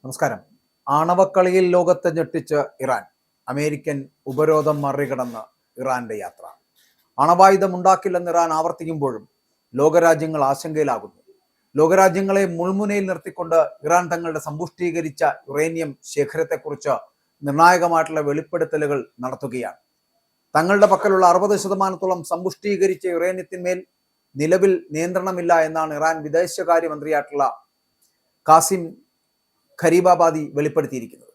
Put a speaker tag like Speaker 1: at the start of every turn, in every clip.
Speaker 1: നമസ്കാരം. ആണവക്കളിയിൽ ലോകത്തെ ഞെട്ടിച്ച് Iran. American ഉപരോധം മറികടന്ന് ഇറാന്റെ യാത്ര. അണവായുധം ഉണ്ടാക്കില്ലെന്ന് ഇറാൻ ആവർത്തിക്കുമ്പോഴും ലോകരാജ്യങ്ങൾ ആശങ്കയിലാകുന്നു. ലോകരാജ്യങ്ങളെ മുൾമുനയിൽ നിർത്തിക്കൊണ്ട് ഇറാൻ തങ്ങളുടെ സമ്പുഷ്ടീകരിച്ച യുറേനിയം ശേഖരത്തെക്കുറിച്ച് നിർണായകമായിട്ടുള്ള വെളിപ്പെടുത്തലുകൾ നടത്തുകയാണ്. തങ്ങളുടെ പക്കലുള്ള 60% സമ്പുഷ്ടീകരിച്ച യുറേനിയത്തിന്മേൽ നിലവിൽ നിയന്ത്രണമില്ല എന്നാണ് ഇറാൻ വിദേശകാര്യമന്ത്രിയായിട്ടുള്ള കാസിം ഖരീബാബാദി വെളിപ്പെടുത്തിയിരിക്കുന്നത്.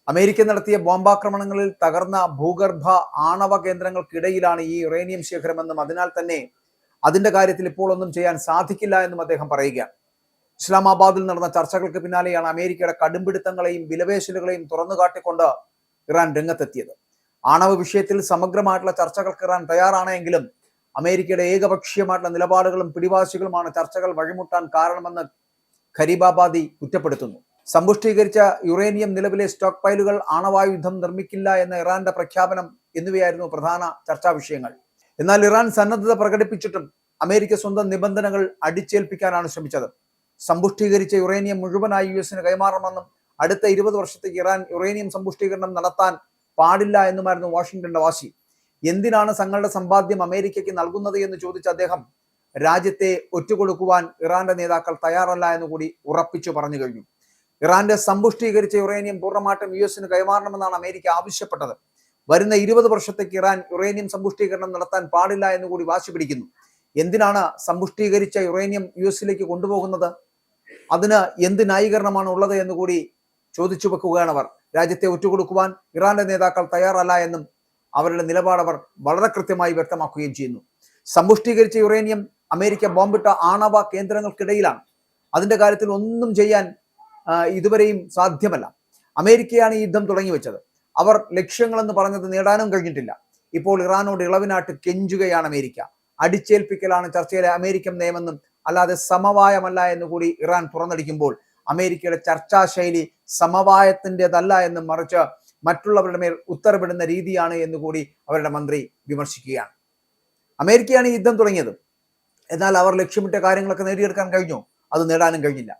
Speaker 1: അമേരിക്ക നടത്തിയ ബോംബാക്രമണങ്ങളിൽ തകർന്ന ഭൂഗർഭ ആണവ കേന്ദ്രങ്ങൾക്കിടയിലാണ് ഈ യുറേനിയം ശേഖരമെന്നും അതിനാൽ തന്നെ അതിന്റെ കാര്യത്തിൽ ഇപ്പോൾ ഒന്നും ചെയ്യാൻ സാധിക്കില്ല എന്നും അദ്ദേഹം പറയുകയാണ്. ഇസ്ലാമാബാദിൽ നടന്ന ചർച്ചകൾക്ക് പിന്നാലെയാണ് അമേരിക്കയുടെ കടുംപിടുത്തങ്ങളെയും വിലപേശലുകളെയും തുറന്നു കാട്ടിക്കൊണ്ട് ഇറാൻ രംഗത്തെത്തിയത്. ആണവ വിഷയത്തിൽ സമഗ്രമായിട്ടുള്ള ചർച്ചകൾക്ക് ഇറാൻ തയ്യാറാണെങ്കിലും അമേരിക്കയുടെ ഏകപക്ഷീയമായിട്ടുള്ള നിലപാടുകളും പിടിവാശികളുമാണ് ചർച്ചകൾ വഴിമുട്ടാൻ കാരണമെന്ന് ഖരീബാബാദി കുറ്റപ്പെടുത്തുന്നു. സമ്പുഷ്ടീകരിച്ച യുറേനിയം, നിലവിലെ സ്റ്റോക്ക് പൈലുകൾ, ആണവായുധം നിർമ്മിക്കില്ല എന്ന ഇറാന്റെ പ്രഖ്യാപനം എന്നിവയായിരുന്നു പ്രധാന ചർച്ചാ വിഷയങ്ങൾ. എന്നാൽ ഇറാൻ സന്നദ്ധത പ്രകടിപ്പിച്ചിട്ടും അമേരിക്ക സ്വന്തം നിബന്ധനകൾ അടിച്ചേൽപ്പിക്കാനാണ് ശ്രമിച്ചത്. സമ്പുഷ്ടീകരിച്ച യുറേനിയം മുഴുവനായി യുഎസിന് കൈമാറണമെന്നും അടുത്ത 20 വർഷത്തേക്ക് ഇറാൻ യുറേനിയം സമ്പുഷ്ടീകരണം നടത്താൻ പാടില്ല എന്നുമായിരുന്നു വാഷിംഗ്ടന്റെ വാശി. എന്തിനാണ് തങ്ങളുടെ സമ്പാദ്യം അമേരിക്കയ്ക്ക് നൽകുന്നത് എന്ന് ചോദിച്ച അദ്ദേഹം രാജ്യത്തെ ഒറ്റുകൊടുക്കുവാൻ ഇറാന്റെ നേതാക്കൾ തയ്യാറല്ല എന്ന് കൂടി ഉറപ്പിച്ചു പറഞ്ഞു കഴിഞ്ഞു. ഇറാന്റെ സമ്പുഷ്ടീകരിച്ച യുറേനിയം പൂർണ്ണമായിട്ടും യുഎസിന് കൈമാറണമെന്നാണ് അമേരിക്ക ആവശ്യപ്പെട്ടത്. വരുന്ന 20 വർഷത്തേക്ക് ഇറാൻ യുറേനിയം സമ്പുഷ്ടീകരണം നടത്താൻ പാടില്ല എന്ന് കൂടി വാശി പിടിക്കുന്നു. എന്തിനാണ് സമ്പുഷ്ടീകരിച്ച യുറേനിയം യുഎസിലേക്ക് കൊണ്ടുപോകുന്നത്? അതിന് എന്ത് ന്യായീകരണമാണ് ഉള്ളത് എന്ന് കൂടി ചോദിച്ചു വെക്കുകയാണ് അവർ. രാജ്യത്തെ ഒറ്റുകൊടുക്കുവാൻ ഇറാന്റെ നേതാക്കൾ തയ്യാറല്ല എന്നും അവരുടെ നിലപാട് അവർ വളരെ കൃത്യമായി വ്യക്തമാക്കുകയും ചെയ്യുന്നു. സമ്പുഷ്ടീകരിച്ച യുറേനിയം അമേരിക്ക ബോംബിട്ട ആണവ കേന്ദ്രങ്ങൾക്കിടയിലാണ്. അതിന്റെ കാര്യത്തിൽ ഒന്നും ചെയ്യാൻ ഇതുവരെയും സാധ്യമല്ല. അമേരിക്കയാണ് ഈ യുദ്ധം തുടങ്ങി വെച്ചത്. അവർ ലക്ഷ്യങ്ങളെന്ന് പറഞ്ഞത് നേടാനും കഴിഞ്ഞിട്ടില്ല. ഇപ്പോൾ ഇറാനോട് ഇളവിനാട്ട് കെഞ്ചുകയാണ് അമേരിക്ക. അടിച്ചേൽപ്പിക്കലാണ് ചർച്ചയിലെ അമേരിക്കൻ നയമെന്നും അല്ലാതെ സമവായമല്ല എന്നുകൂടി ഇറാൻ തുറന്നടിക്കുമ്പോൾ അമേരിക്കയുടെ ചർച്ചാ ശൈലി സമവായത്തിൻ്റെതല്ല എന്നും മറിച്ച് മറ്റുള്ളവരുടെ മേൽ ഉത്തരവിടുന്ന രീതിയാണ് എന്നുകൂടി അവരുടെ മന്ത്രി വിമർശിക്കുകയാണ്. അമേരിക്കയാണ് ഈ യുദ്ധം തുടങ്ങിയത്. എന്നാൽ അവർ ലക്ഷ്യമിട്ട കാര്യങ്ങളൊക്കെ നേടിയെടുക്കാൻ കഴിഞ്ഞു? അത് നേടാനും കഴിഞ്ഞില്ല.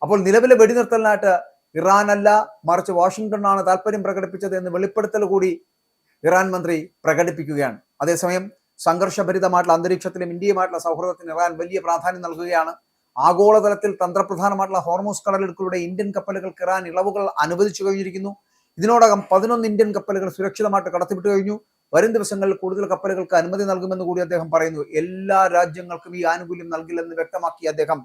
Speaker 1: അപ്പോൾ നിലവിലെ വെടിനിർത്തലിനായിട്ട് ഇറാനല്ല മറിച്ച് വാഷിംഗ്ടണാണ് താല്പര്യം പ്രകടിപ്പിച്ചത് എന്ന് വെളിപ്പെടുത്തൽ കൂടി ഇറാൻ മന്ത്രി പ്രകടിപ്പിക്കുകയാണ്. അതേസമയം സംഘർഷഭരിതമായിട്ടുള്ള അന്തരീക്ഷത്തിലും ഇന്ത്യയുമായിട്ടുള്ള സൗഹൃദത്തിന് ഇറാൻ വലിയ പ്രാധാന്യം നൽകുകയാണ്. ആഗോളതലത്തിൽ തന്ത്രപ്രധാനമായിട്ടുള്ള ഹോർമൂസ് കടലിടുക്കിലൂടെ ഇന്ത്യൻ കപ്പലുകൾക്ക് ഇറാൻ ഇളവുകൾ അനുവദിച്ചു കഴിഞ്ഞിരിക്കുന്നു. ഇതിനോടകം 11 ഇന്ത്യൻ കപ്പലുകൾ സുരക്ഷിതമായിട്ട് കടത്തിവിട്ടു കഴിഞ്ഞു. വരും ദിവസങ്ങളിൽ കൂടുതൽ കപ്പലുകൾക്ക് അനുമതി നൽകുമെന്ന് കൂടി അദ്ദേഹം പറയുന്നു. എല്ലാ രാജ്യങ്ങൾക്കും ഈ ആനുകൂല്യം നൽകില്ലെന്ന് വ്യക്തമാക്കിയ അദ്ദേഹം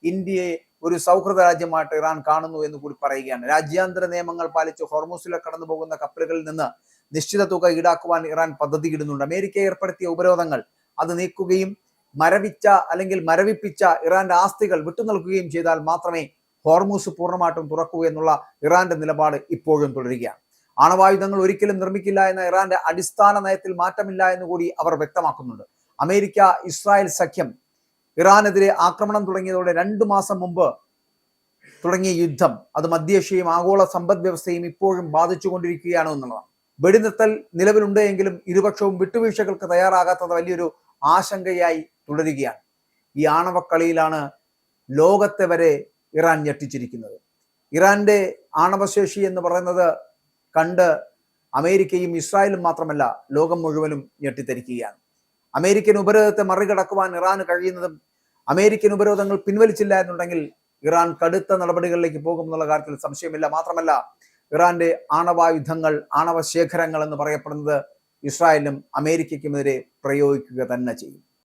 Speaker 1: ഇന്ത്യയെ ഒരു സൗഹൃദ രാജ്യമായിട്ട് ഇറാൻ കാണുന്നു എന്ന് കൂടി പറയുകയാണ്. രാജ്യാന്തര നിയമങ്ങൾ പാലിച്ച് ഹോർമൂസിലെ കടന്നു പോകുന്ന കപ്പലുകളിൽ നിന്ന് നിശ്ചിത തുക ഈടാക്കുവാൻ ഇറാൻ പദ്ധതിയിടുന്നുണ്ട്. അമേരിക്ക ഏർപ്പെടുത്തിയ ഉപരോധങ്ങൾ അത് നീക്കുകയും മരവിപ്പിച്ച ഇറാന്റെ ആസ്തികൾ വിട്ടു നൽകുകയും ചെയ്താൽ മാത്രമേ ഹോർമൂസ് പൂർണ്ണമായിട്ടും തുറക്കൂ എന്നുള്ള ഇറാന്റെ നിലപാട് ഇപ്പോഴും തുടരുകയാണ്. ആണവായുധങ്ങൾ ഒരിക്കലും നിർമ്മിക്കില്ല എന്ന ഇറാന്റെ അടിസ്ഥാന നയത്തിൽ മാറ്റമില്ല എന്ന് കൂടി അവർ വ്യക്തമാക്കുന്നുണ്ട്. അമേരിക്ക ഇസ്രായേൽ സഖ്യം ഇറാനെതിരെ ആക്രമണം തുടങ്ങിയതോടെ 2 മാസം മുമ്പ് തുടങ്ങിയ യുദ്ധം അത് മധ്യേഷ്യയും ആഗോള സമ്പദ് വ്യവസ്ഥയും ഇപ്പോഴും ബാധിച്ചുകൊണ്ടിരിക്കുകയാണ് എന്നുള്ളതാണ്. വെടിനിർത്തൽ നിലവിലുണ്ട് എങ്കിലും ഇരുപക്ഷവും വിട്ടുവീഴ്ചകൾക്ക് തയ്യാറാകാത്തത് വലിയൊരു ആശങ്കയായി തുടരുകയാണ്. ഈ ആണവക്കളിയിലാണ് ലോകത്തെ വരെ ഇറാൻ ഞെട്ടിച്ചിരിക്കുന്നത്. ഇറാന്റെ ആണവശേഷി എന്ന് പറയുന്നത് കണ്ട് അമേരിക്കയും ഇസ്രായേലും മാത്രമല്ല ലോകം മുഴുവനും ഞെട്ടിത്തരിക്കുകയാണ്. അമേരിക്കൻ ഉപരോധത്തെ മറികടക്കുവാൻ ഇറാന് കഴിയുന്നതും അമേരിക്കൻ ഉപരോധങ്ങൾ പിൻവലിച്ചില്ല എന്നുണ്ടെങ്കിൽ ഇറാൻ കടുത്ത നടപടികളിലേക്ക് പോകും എന്നുള്ള കാര്യത്തിൽ സംശയമില്ല. മാത്രമല്ല ഇറാന്റെ ആണവായുധങ്ങൾ, ആണവ ശേഖരങ്ങൾ എന്ന് പറയപ്പെടുന്നത് ഇസ്രായേലിനും അമേരിക്കയ്ക്കുമെതിരെ പ്രയോഗിക്കുക തന്നെ ചെയ്യും.